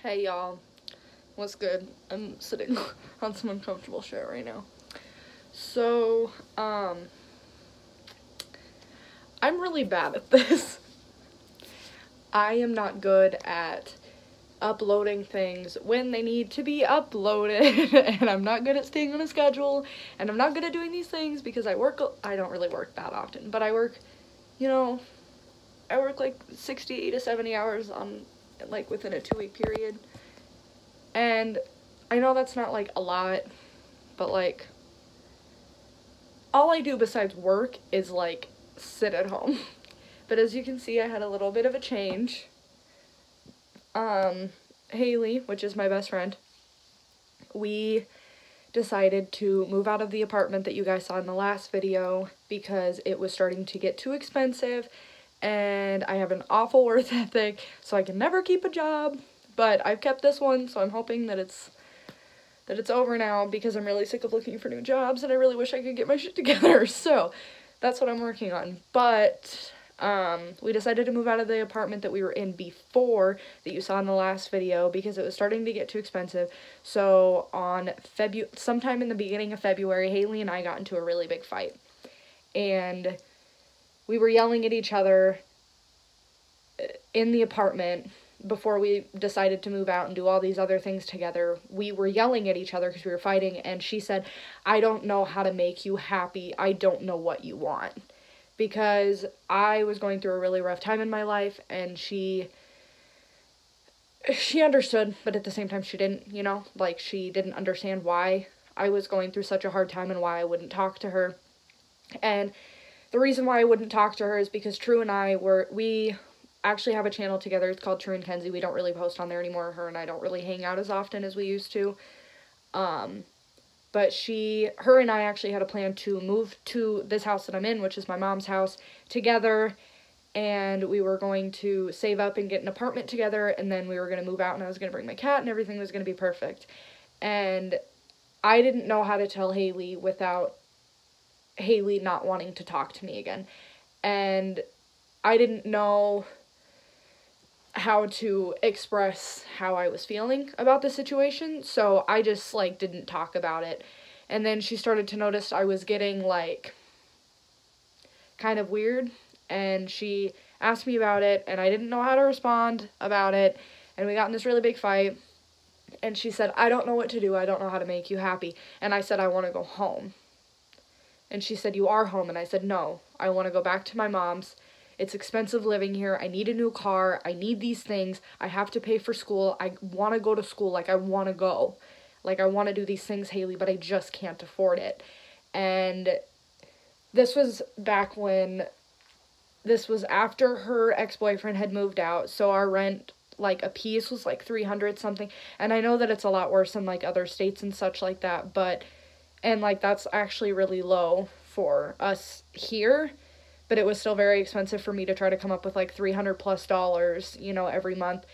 Hey y'all, what's good? I'm sitting on some uncomfortable shit right now. So, I'm really bad at this. I am not good at uploading things when they need to be uploaded, and I'm not good at staying on a schedule, and I'm not good at doing these things because I don't really work that often, but I work, I work like 60 to 70 hours on, like, within a 2-week period. And I know that's not, like, a lot, but, like, all I do besides work is, like, sit at home. But as you can see, I had a little bit of a change. Haley, which is my best friend, we decided to move out of the apartment that you guys saw in the last video because it was starting to get too expensive, and I have an awful work ethic, so I can never keep a job. But I've kept this one, so I'm hoping that it's over now because I'm really sick of looking for new jobs and I really wish I could get my shit together. So that's what I'm working on. But we decided to move out of the apartment that we were in before that you saw in the last video because it was starting to get too expensive. So on sometime in the beginning of February, Haley and I got into a really big fight. And we were yelling at each other in the apartment. Before we decided to move out and do all these other things together, we were yelling at each other because we were fighting, and she said, "I don't know how to make you happy. I don't know what you want." Because I was going through a really rough time in my life, and she understood, but at the same time she didn't, like, she didn't understand why I was going through such a hard time and why I wouldn't talk to her. And the reason why I wouldn't talk to her is because True and I we actually have a channel together. It's called True and Kenzie. We don't really post on there anymore. Her and I don't really hang out as often as we used to. But her and I actually had a plan to move to this house that I'm in, which is my mom's house, together. And we were going to save up and get an apartment together. And then we were going to move out, and I was going to bring my cat, and everything was going to be perfect. And I didn't know how to tell Haley without Haley not wanting to talk to me again. And I didn't know how to express how I was feeling about the situation, so I just, like, didn't talk about it. And then she started to notice I was getting, like, kind of weird, and she asked me about it, and I didn't know how to respond about it, and we got in this really big fight, and she said, "I don't know what to do, I don't know how to make you happy." And I said, "I want to go home." And she said, "You are home." And I said, "No, I want to go back to my mom's. It's expensive living here. I need a new car. I need these things. I have to pay for school. I want to go to school. Like, I want to go. Like, I want to do these things, Haley, but I just can't afford it." And this was after her ex-boyfriend had moved out. So our rent, like, a piece was like $300 something. And I know that it's a lot worse in, like, other states and such like that. And, like, that's actually really low for us here. But it was still very expensive for me to try to come up with, like, $300+ every month,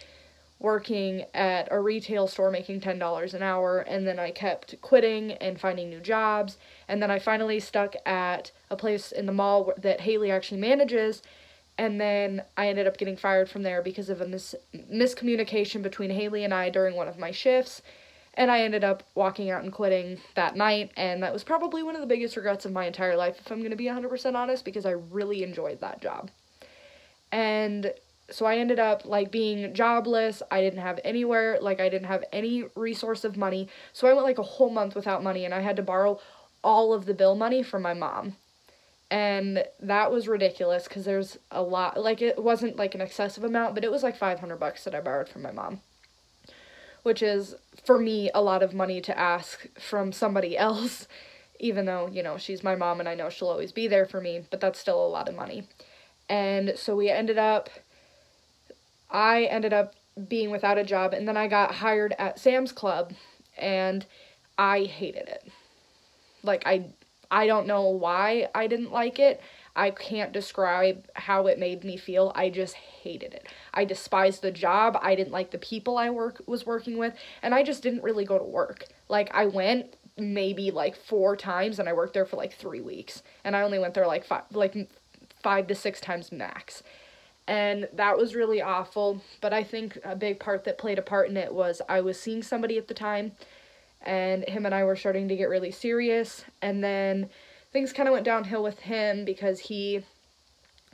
working at a retail store making $10 an hour. And then I kept quitting and finding new jobs. And then I finally stuck at a place in the mall that Haley actually manages. And then I ended up getting fired from there because of a miscommunication between Haley and I during one of my shifts. And I ended up walking out and quitting that night, and that was probably one of the biggest regrets of my entire life, if I'm going to be 100% honest, because I really enjoyed that job. And so I ended up, like, being jobless. I didn't have anywhere, like, I didn't have any resource of money, so I went, like, a whole month without money, and I had to borrow all of the bill money from my mom. And that was ridiculous, because there's a lot, like, it wasn't, like, an excessive amount, but it was, like, $500 that I borrowed from my mom, which is, for me, a lot of money to ask from somebody else, even though, she's my mom and I know she'll always be there for me, but that's still a lot of money. And so I ended up being without a job, and then I got hired at Sam's Club, and I hated it. Like, I don't know why I didn't like it. I can't describe how it made me feel. I just hated it. I despised the job. I didn't like the people I was working with, and I just didn't really go to work. Like, I went maybe, like, 4 times, and I worked there for, like, 3 weeks, and I only went there, like, 5 to 6 times max. And that was really awful. But I think a big part that played a part in it was I was seeing somebody at the time, and him and I were starting to get really serious. And then things kind of went downhill with him because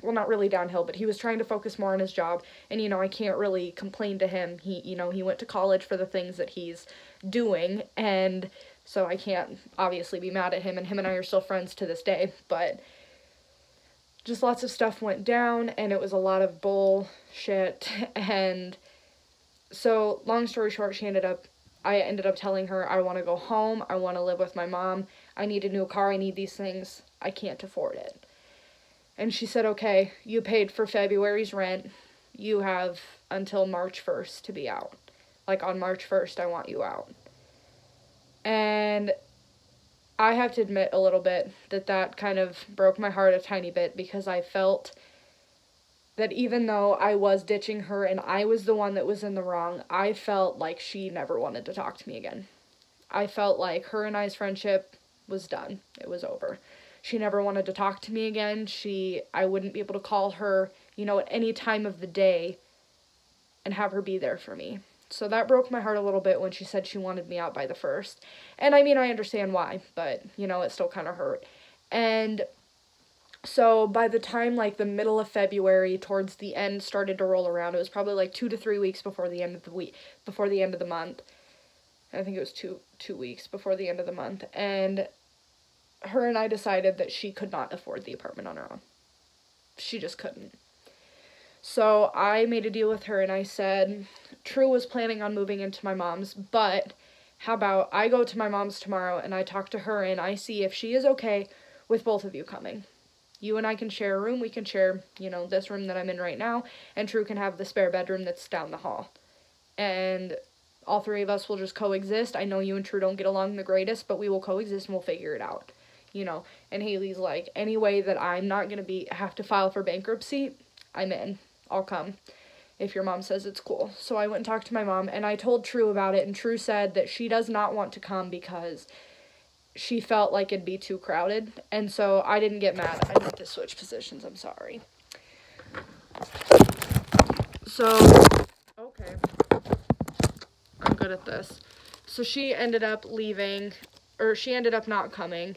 well, not really downhill, but he was trying to focus more on his job. And, I can't really complain to him. He went to college for the things that he's doing. And so I can't obviously be mad at him. And him and I are still friends to this day. But just lots of stuff went down, and it was a lot of bullshit. And so, long story short, I ended up telling her, I want to go home. I want to live with my mom. I need a new car. I need these things. I can't afford it. And she said, okay, you paid for February's rent. You have until March 1st to be out. Like, on March 1st, I want you out. And I have to admit a little bit that kind of broke my heart a tiny bit, because I felt that even though I was ditching her and I was the one that was in the wrong, I felt like she never wanted to talk to me again. I felt like her and I's friendship was done. It was over. She never wanted to talk to me again. I wouldn't be able to call her, at any time of the day and have her be there for me. So that broke my heart a little bit when she said she wanted me out by the 1st. And I mean, I understand why, but, it still kind of hurt. And so by the time, the middle of February, towards the end, started to roll around, it was probably, 2 to 3 weeks before the end of the month. I think it was two weeks before the end of the month. And her and I decided that she could not afford the apartment on her own. She just couldn't. So I made a deal with her, and I said, True was planning on moving into my mom's, but how about I go to my mom's tomorrow and I talk to her and I see if she is okay with both of you coming. You and I can share a room. We can share, this room that I'm in right now, and True can have the spare bedroom that's down the hall. And all three of us will just coexist. I know you and True don't get along the greatest, but we will coexist and we'll figure it out. And Haley's like, any way that I'm not going to have to file for bankruptcy, I'm in. I'll come if your mom says it's cool. So I went and talked to my mom, and I told True about it, and True said that she does not want to come because she felt like it'd be too crowded. And so I didn't get mad. I need to switch positions. I'm sorry. So, okay. I'm good at this. So she ended up leaving, or she ended up not coming.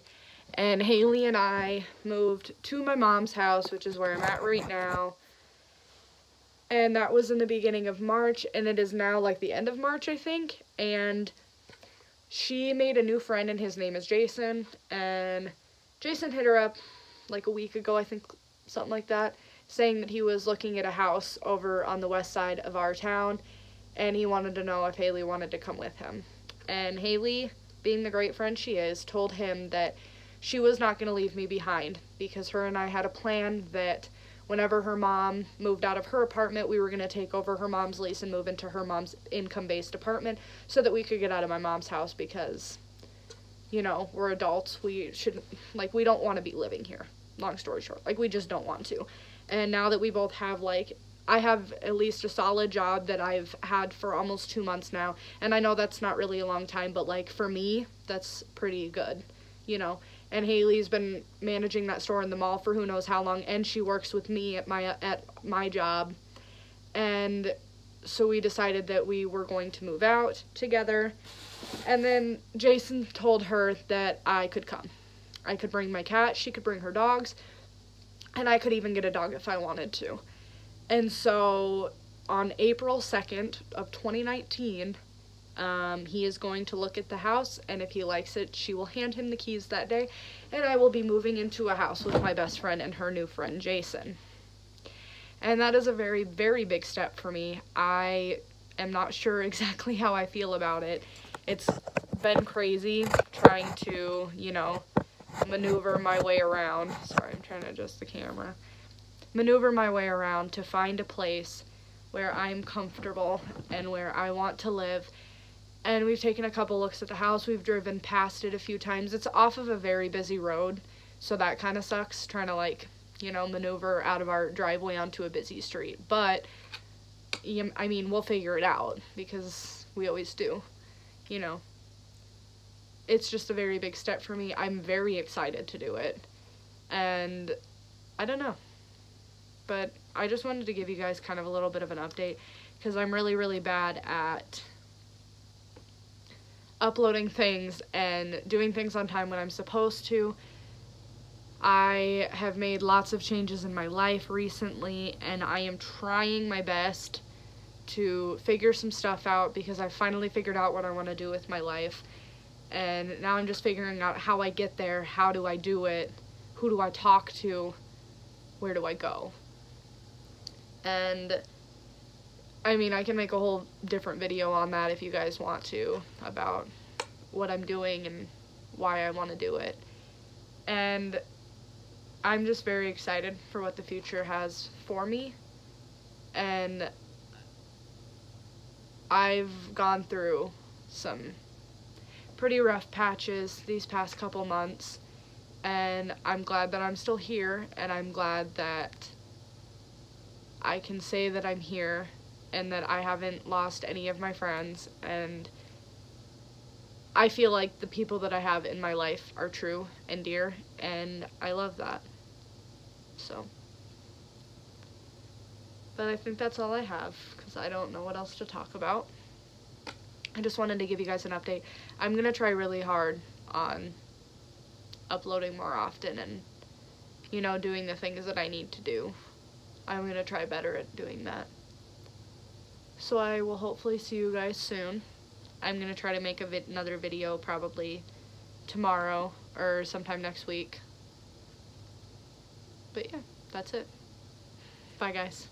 And Haley and I moved to my mom's house, which is where I'm at right now. And that was in the beginning of March, and it is now the end of March, I think. And she made a new friend, and his name is Jason. And Jason hit her up a week ago, I think, something like that, saying that he was looking at a house over on the west side of our town, and he wanted to know if Haley wanted to come with him. And Haley, being the great friend she is, told him that she was not going to leave me behind, because her and I had a plan that whenever her mom moved out of her apartment, we were going to take over her mom's lease and move into her mom's income-based apartment so that we could get out of my mom's house, because, we're adults. We shouldn't, we don't want to be living here. Long story short. We just don't want to. And now that we both have, I have at least a solid job that I've had for almost 2 months now, and I know that's not really a long time, but, for me, that's pretty good, And Haley's been managing that store in the mall for who knows how long, and she works with me at my job. And so we decided that we were going to move out together. And then Jason told her that I could come. I could bring my cat, she could bring her dogs, and I could even get a dog if I wanted to. And so on April 2nd of 2019, he is going to look at the house, and if he likes it, she will hand him the keys that day, and I will be moving into a house with my best friend and her new friend, Jason. And that is a very, very big step for me. I am not sure exactly how I feel about it. It's been crazy trying to, maneuver my way around. Sorry, I'm trying to adjust the camera. Maneuver my way around to find a place where I'm comfortable and where I want to live. And we've taken a couple looks at the house. We've driven past it a few times. It's off of a very busy road, so that kind of sucks, trying to, maneuver out of our driveway onto a busy street. But, I mean, we'll figure it out, because we always do, It's just a very big step for me. I'm very excited to do it. And I don't know. But I just wanted to give you guys kind of a little bit of an update, because I'm really, really bad at uploading things and doing things on time when I'm supposed to. I have made lots of changes in my life recently, and I am trying my best to figure some stuff out, because I finally figured out what I want to do with my life. And now I'm just figuring out how I get there, how do I do it, who do I talk to, where do I go. And I mean, I can make a whole different video on that if you guys want to, about what I'm doing and why I want to do it. And I'm just very excited for what the future has for me. And I've gone through some pretty rough patches these past couple months, and I'm glad that I'm still here, and I'm glad that I can say that I'm here and that I haven't lost any of my friends, and I feel like the people that I have in my life are true and dear, and I love that. So, but I think that's all I have, because I don't know what else to talk about. I just wanted to give you guys an update. I'm going to try really hard on uploading more often and, you know, doing the things that I need to do. I'm going to try better at doing that. So I will hopefully see you guys soon. I'm going to try to make another video probably tomorrow or sometime next week. But yeah, that's it. Bye, guys.